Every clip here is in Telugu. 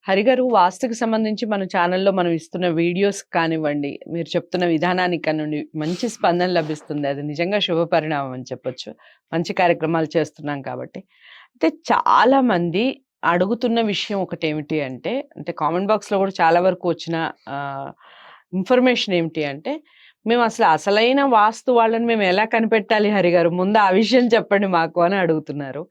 హరిగారు, వాస్తుకి సంబంధించి మన ఛానల్లో మనం ఇస్తున్న వీడియోస్ కానివ్వండి, మీరు చెప్తున్న విధానానికి కానివ్వండి, మంచి స్పందన లభిస్తుంది. అది నిజంగా శుభ పరిణామం అని చెప్పొచ్చు. మంచి కార్యక్రమాలు చేస్తున్నాం కాబట్టి. అయితే చాలామంది అడుగుతున్న విషయం ఒకటేమిటి అంటే, కామెంట్ బాక్స్‌లో కూడా చాలా వరకు వచ్చిన ఆహ్, ఇన్ఫర్మేషన్ ఏమిటి అంటే, మేము అసలు అసలైన వాస్తు వాళ్ళని మేము ఎలా కనిపెట్టాలి హరిగారు? ముందు ఆ విషయం చెప్పండి మాకు అని అడుగుతున్నారు.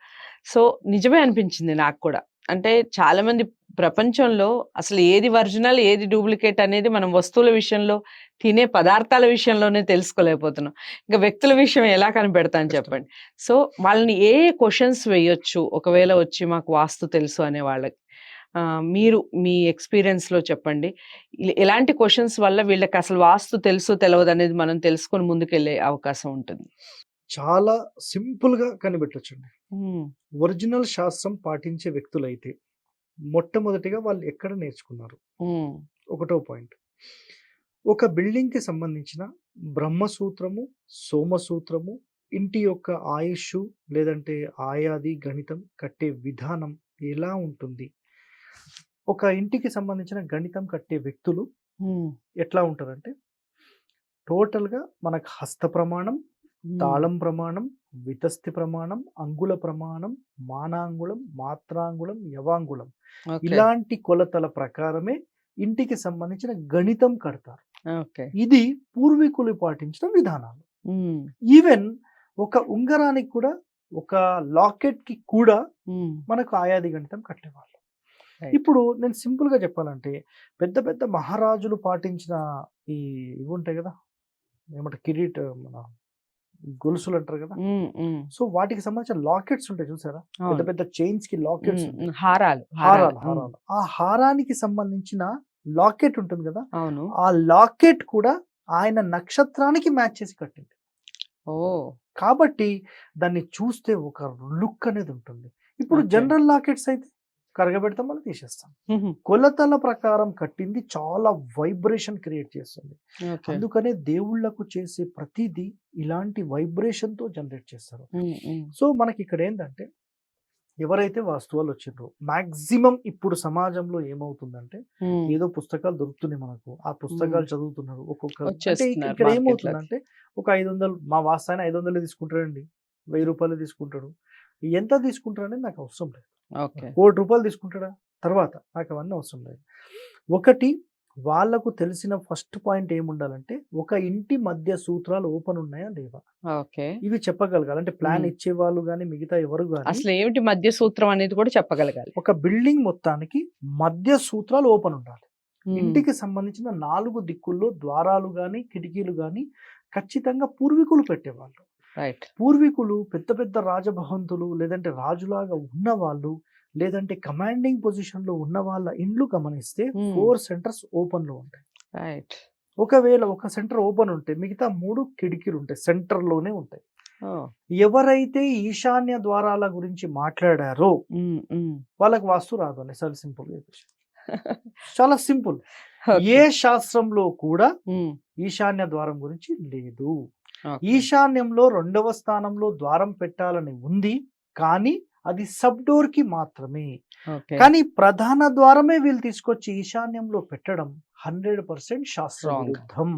సో, నిజమే అనిపించింది నాకు కూడా. అంటే చాలామంది ప్రపంచంలో అసలు ఏది ఒరిజినల్, ఏది డూప్లికేట్ అనేది మనం వస్తువుల విషయంలో, తినే పదార్థాల విషయంలోనే తెలుసుకోలేకపోతున్నాం. ఇంక వ్యక్తుల విషయం ఎలా కనిపెడతాను కష్టం. చెప్పండి. సో, వాళ్ళని ఏ ఏ క్వెషన్స్ వేయొచ్చు ఒకవేళ వచ్చి మాకు వాస్తు తెలుసు అనే వాళ్ళకి? మీరు మీ ఎక్స్‌పీరియన్స్‌లో చెప్పండి. ఎలాంటి క్వెషన్స్ వల్ల వీళ్ళకసలు వాస్తు తెలుసో తెలవదనేది మనం తెలుసుకొని ముందుకెళ్ళే అవకాశం ఉంటుంది? చాలా సింపుల్‌గా కనిపెట్టొచ్చండి. హ్మ్. ఒరిజినల్ శాస్త్రం పాటించే వ్యక్తులైతే, మొట్టమొదటిగా వాళ్ళు ఎక్కడ నేర్చుకున్నారు? హ్మ్. ఒకటో పాయింట్. ఒక బిల్డింగ్‌కి సంబంధించిన బ్రహ్మసూత్రము, సోమసూత్రము, ఇంటి యొక్క ఆయుష్షు లేదంటే ఆయాది, గణితం కట్టే విధానం ఎలా ఉంటుంది? ఒక ఇంటికి సంబంధించిన గణితం కట్టే వ్యక్తులు హ్మ్. ఎట్లా ఉంటారంటే, టోటల్‌గా మనకు హస్త ప్రమాణం, హ్మ్. తాళం ప్రమాణం, వితస్తి ప్రమాణం, అంగుళ ప్రమాణం, మానాంగుళం, మాత్రాంగుళం, యవాంగుళం ఓకే. ఇలాంటి కొలతల ప్రకారమే ఇంటికి సంబంధించిన గణితం కడతారు. ఓకే. ఇది పూర్వీకులు పాటించిన విధానాలు. హ్మ్. ఈవెన్ ఒక ఉంగరానికి కూడా, ఒక లాకెట్‌కి కూడా హ్మ్. మనకు ఆయాది గణితం కట్టేవాళ్ళు. రైట్. ఇప్పుడు నేను సింపుల్‌గా చెప్పాలంటే, పెద్ద పెద్ద మహారాజులు పాటించిన ఈ ఇవి ఉంటాయి గదా! ఏమంటారు మన గొలుసులు అంటారు గదా! హ్మ్. హ్మ్. సో, వాటికి సంబంధించిన లాకెట్స్ ఉంటాయి చూసారా? పెద్ద అవును. పెద్ద చైన్స్‌కి లాకెట్స్ హ్మ్. ఉంటాయి. హారాలు. హారాలు, హ్మ్. హారాలు. ఆ హారానికి సంబంధించిన లాకెట్ ఉంటుంది గదా! అవును. ఆ లాకెట్ కూడా ఆయన నక్షత్రానికి మ్యాచ్ చేసి కట్టింది. ఓహ్! కాబట్టి దాన్ని చూస్తే ఒక లుక్ అనేది ఉంటుంది. ఇప్పుడు ఓకే. జనరల్ లాకెట్స్ అయితే కరగబెడతాం, మళ్ళీ తీసేస్తాం. హుహు. కొలతల ప్రకారం కట్టింది చాలా వైబ్రేషన్ క్రియేట్ చేస్తుంది. ఓకే. అందుకనే దేవుళ్ళకు చేసే ప్రతీదీ ఇలాంటి వైబ్రేషన్‌తో జనరేట్ చేస్తారు. హ్మ్. హ్మ్. సో, మనకిక్కడ ఏందంటే, ఎవరైతే వాస్తవాలు వచ్చిండ్రో మాక్సిమం ఇప్పుడు సమాజంలో ఏమవుతుందంటే, హ్మ్. ఏదో పుస్తకాలు దొరుకుతున్నాయి మనకు. ఆ హ్మ్. పుస్తకాలు చదువుతున్నారు. ఒక్కొక్కరు అంటే వచ్చేస్తున్నారు ఇక్కడ మార్కెట్‌లోకి. ఏమవుతుందంటే, ఒక 500 మా వాస్తు ఆయన 500 తీసుకుంటాడండి. రూ. 1000 తీసుకుంటాడు. ఎంత తీసుకుంటాడనేది నాకు అవసరం లేదు. ఓకే. ₹1,00,00,000 తీసుకుంటాడా? తర్వాత నాకవన్నీ అవసరం లేదు. ఒకటి, వాళ్ళకు తెలిసిన ఫస్ట్ పాయింట్ ఏముండాలంటే, ఒక ఇంటి మధ్య సూత్రాలు ఓపెన్ ఉన్నాయా? లేవా? ఓకే. ఇవి చెప్పగలగాలి. అంటే ప్లాన్ హ్మ్. ఇచ్చేవాళ్ళు గాని, మిగతా ఎవరు గాని, అసలేమిటి మధ్య సూత్రం అనేది కూడా చెప్పగలగాలి. ఒక బిల్డింగ్ మొత్తానికి మధ్య సూత్రాలు ఓపెన్ ఉండాలి. హ్మ్. ఇంటికి సంబంధించిన 4 దిక్కుల్లో ద్వారాలు గాని, కిటికీలు గాని ఖచ్చితంగా పూర్వీకులు పెట్టేవాళ్ళు. రైట్. పూర్వీకులు పెద్ద పెద్ద రాజభవంతులు, లేదంటే రాజులాగా ఉన్నవాళ్ళు, లేదంటే కమాండింగ్ పొజిషన్‌లో ఉన్న వాళ్ళ ఇండ్లు గమనిస్తే హ్మ్. 4 సెంటర్స్ ఓపెన్‌లో ఉంటాయి. రైట్. ఒకవేళ ఒక సెంటర్ ఓపెన్ ఉంటే మిగతా 3 కిటికీలుంటాయి. సెంటర్‌లోనే ఉంటాయి. ఓహ్! ఎవరైతే ఈశాన్య ద్వారాల గురించి మాట్లాడారో హ్మ్. హ్మ్. వాళ్ళకి వాస్తు రాదు అని చాలా సింపుల్‌గా చెప్పేసి. చాలా సింపుల్. ఓకే. ఏ శాస్త్రంలో కూడా హ్మ్. ఈశాన్య ద్వారం గురించి లేదు. ఓకే. ఈశాన్యంలో 2వ స్థానంలో ద్వారం పెట్టాలని ఉంది. కానీ అది సబ్ డోర్‌కి మాత్రమే. ఓకే. కానీ ప్రధాన ద్వారమే వీళ్ళు తీసుకొచ్చి ఈశాన్యంలో పెట్టడం 100% శాస్త్ర రాంగ్. విరుద్ధం.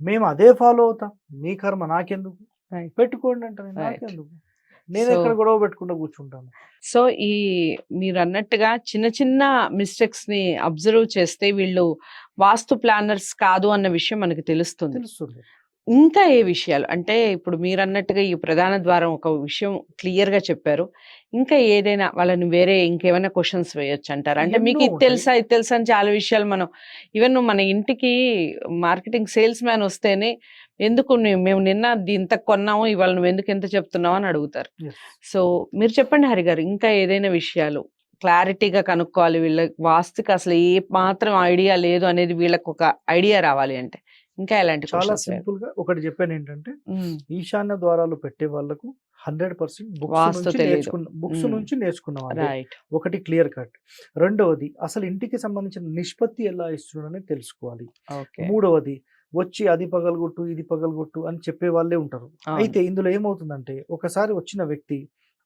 మేము అదే ఫాలో అవుతాం. మీ కర్మ నాకెందుకు? రైట్. పెట్టుకోండి అంటాను. రైట్. నాకెందుకు? సో నేనెక్కడ గొడవ పెట్టుకుంటా కూర్చుంటాను. సో, ఈ మీరన్నట్టుగా చిన్న చిన్న మిస్టేక్స్‌ని అబ్జర్వ్ చేస్తే వీళ్ళు వాస్తు ప్లానర్స్ కాదు అన్న విషయం మనకు తెలుస్తుంది. తెలుస్తుంది. ఇంకా ఏ విషయాలు? అంటే ఇప్పుడు మీరన్నట్టుగా ఈ ప్రధాన ద్వారం ఒక విషయం క్లియర్‌గా చెప్పారు. ఇంకా ఏదైనా వాళ్ళని వేరే ఇంకేమైనా క్వెషన్స్ వేయొచ్చంటారా? అంటే మీకు ఎన్నో ఇది ఉంటాయి. తెలుసా? ఇది తెలుసా? అని చాలా విషయాలు మనం ఈవెన్ మన ఇంటికి మార్కెటింగ్ సేల్స్ మ్యాన్ వస్తేనే ఎందుకు మేము నిన్న ఇంతకు కొన్నాము. ఇవాళ నువ్వెందుకు ఇంత చెప్తున్నావు అని అడుగుతారు. యెస్. సో, మీరు చెప్పండి హరిగారు. ఇంకా ఏదైనా విషయాలు క్లారిటీగా కనుక్కోవాలి. వీళ్ళకి వాస్తుకి అసలు ఏ మాత్రం ఐడియా లేదు అనేది వీళ్ళకొక ఐడియా రావాలి అంటే, ఇంకా ఎలాంటి చాలా క్వెషన్స్ వేయాలి? సింపుల్‌గా ఒకటి చెప్పానేంటంటే, హ్మ్. ఈశాన్య ద్వారాలు పెట్టే వాళ్ళకు 100% వాస్తు తెలీదు. బుక్స్ హ్మ్. నుంచి నేర్చుకున్న వాళ్ళే. రైట్. ఒకటి క్లియర్ కట్. రెండవది అసలు ఇంటికి సంబంధించిన నిష్పత్తి ఎలా ఇస్తున్నాడని తెలుసుకోవాలి. ఓకే. మూడవది వచ్చి అది పగలగొట్టు, ఇది పగలగొట్టు అని చెప్పే వాళ్ళే ఉంటారు. అవును. అయితే ఇందులో ఏమవుతుందంటే, ఒకసారి వచ్చిన వ్యక్తి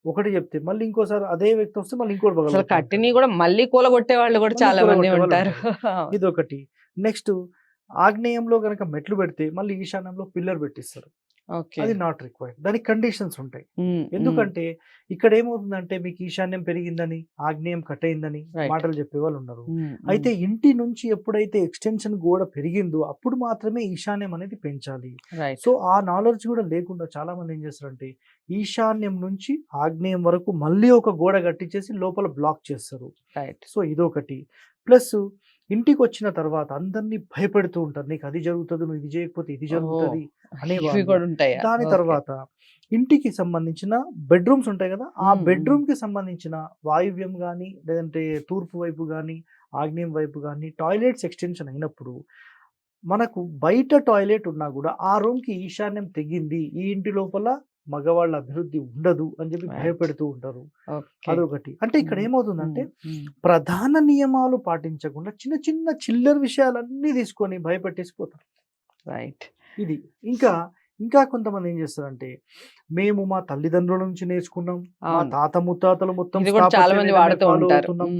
ఒకటి చెప్తే మళ్ళీ ఇంకోసారి అదే వ్యక్తి వస్తే మళ్ళీ ఇంకోటి అసలు పగలగొడుతూ కట్టిని ఉంటాడు. కూడా మళ్ళీ కూలగొట్టే వాళ్ళు కూడా మళ్ళీ చాలా మంది కూలగొట్టే వాళ్ళు ఉంటారు. ఉంటారు. ఇదొకటి. నెక్స్ట్ ఆగ్నేయంలో గనక మెట్లు పెడితే మళ్ళీ ఈశాన్యంలో పిల్లర్ పెట్టిస్తారు. ఓకే. అది నాట్ రిక్వైర్డ్. దానికి కండిషన్స్ ఉంటాయి. ఎందుకంటే ఇక్కడ ఏమవుతుందంటే మీకు ఈశాన్యం పెరిగిందని, ఆగ్నేయం కట్ అయిందని రైట్. మాటలు చెప్పేవాళ్ళు ఉన్నారు. అయితే ఇంటి నుంచి ఎప్పుడైతే ఎక్స్టెన్షన్ గోడ పెరిగిందో అప్పుడు మాత్రమే ఈశాన్యం అనేది పెంచాలి. రైట్. సో ఆ నాలెడ్జ్ కూడా లేకుండా చాలా మంది ఏం చేస్తారంటే ఈశాన్యం నుంచి ఆగ్నేయం వరకు మళ్ళీ ఒక గోడ కట్టించేసి లోపల బ్లాక్ చేస్తారు. రైట్. సో ఇదొకటి. ప్లస్ ఇంటికి వచ్చిన తర్వాత అందరినీ భయపెడుతూ ఉంటారు. నీకు అది జరుగుతుంది, నువ్వు ఇది చేయకపోతే ఇది జరుగుతుంది ఇవి అనేవాళ్ళు. కూడా ఉంటాయా? దాని ఓకే. తర్వాత ఇంటికి సంబంధించిన బెడ్రూమ్స్ ఉంటాయి కదా, ఆ మ్మ్. బెడ్రూమ్ కి సంబంధించిన వాయువ్యం కానీ లేదంటే తూర్పు వైపు కానీ ఆగ్నేయం వైపు కానీ టాయిలెట్స్ ఎక్స్టెన్షన్ అయినప్పుడు మనకు బయట టాయిలెట్ ఉన్నా కూడా ఆ రూమ్ కి ఈశాన్యం తెగింది, ఈ ఇంటి లోపల మగవాళ్ళ అభివృద్ధి ఉండదు అని చెప్పి రైట్. భయపెడుతూ ఉంటారు. ఓకే. అదొకటి. అంటే ఇక్కడ ఏమవుతుందంటే మ్మ్. ప్రధాన నియమాలు పాటించకుండా చిన్న చిన్న చిల్లర విషయాలన్నీ తీసుకొని భయపెట్టేసి పోతారు. రైట్. ఇది ఇంకా ఇంకా కొంతమంది ఏం చేస్తారంటే మేము మా తల్లిదండ్రుల నుంచి నేర్చుకున్నాం, మా అవును. తాత ముత్తాతలు మొత్తం ఇది కూడా చాలా స్థాపత్య మంది వేదమే వాడుతూ ఫాలో ఉంటారు. అవుతున్నాం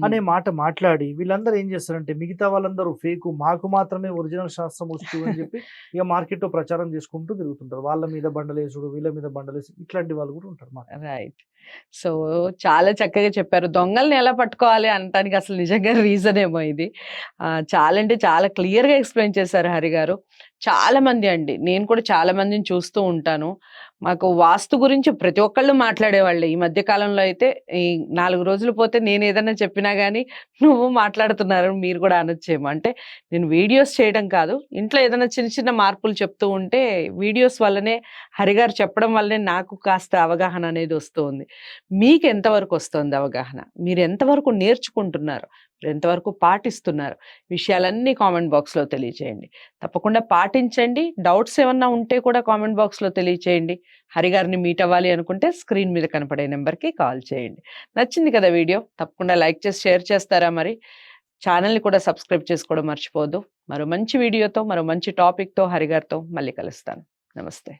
అనే మాట మాట్లాడి వీళ్ళందరూ ఏం చేస్తారంటే మిగతా వాళ్ళందరూ ఫేకు, మాకు మాత్రమే ఒరిజినల్ శాస్త్రం వచ్చు అని చెప్పి ఇక మార్కెట్లో ప్రచారం చేసుకుంటూ తిరుగుతుంటారు. వాళ్ళ మీద బండలేసుడు, వీళ్ళ మీద బండలేసు, ఇట్లాంటి వాళ్ళు కూడా ఉంటారు మాకు. రైట్. సో చాలా చక్కగా చెప్పారు. దొంగల్ని ఎలా పట్టుకోవాలి అనటానికి అసలు నిజంగా రీజన్ ఏమో ఇది. చాలా అంటే చాలా క్లియర్‌గా ఎక్స్‌ప్లెయిన్ చేశారు హరి గారు. చాలా మంది అండి, నేను కూడా చాలా మందిని చూస్తూ ఉంటాను. మాకు వాస్తు గురించి ప్రతి ఒక్కళ్ళు మాట్లాడేవాళ్ళే. ఈ మధ్య కాలంలో అయితే ఈ 4 రోజులు పోతే నేను ఏదన్నా చెప్పినా గానీ నువ్వు మాట్లాడుతున్నారు మీరు కూడా అనొచ్చేమో. అంటే నేను వీడియోస్ చేయడం కాదు, ఇంట్లో ఏదైనా చిన్న చిన్న మార్పులు చెప్తూ ఉంటే వీడియోస్ వల్లనే హరి గారు చెప్పడం వల్లనే నాకు కాస్త అవగాహన అనేది వస్తూ ఉంది. మీకు ఎంతవరకు వస్తుంది అవగాహన? మీరు ఎంతవరకు నేర్చుకుంటున్నారు? మీరు ఎంతవరకు పాటిస్తున్నారు? విషయాలన్నీ కామెంట్ బాక్స్‌లో తెలియచేయండి. తప్పకుండా పాటించండి. డౌట్స్ ఏమన్నా ఉంటే కూడా కామెంట్ బాక్స్‌లో తెలియచేయండి. హరి గారిని మీట్ అవ్వాలి అనుకుంటే స్క్రీన్ మీద కనపడే నెంబర్‌కి కాల్ చేయండి. నచ్చింది కదా వీడియో? తప్పకుండా లైక్ చేసి షేర్ చేస్తారా మరి? ఛానల్‌ని కూడా సబ్స్క్రైబ్ చేసుకోవడం మర్చిపోవద్దు. మరో మంచి వీడియోతో, మరో మంచి టాపిక్‌తో హరి గారితో మళ్ళీ కలుస్తాను. నమస్తే.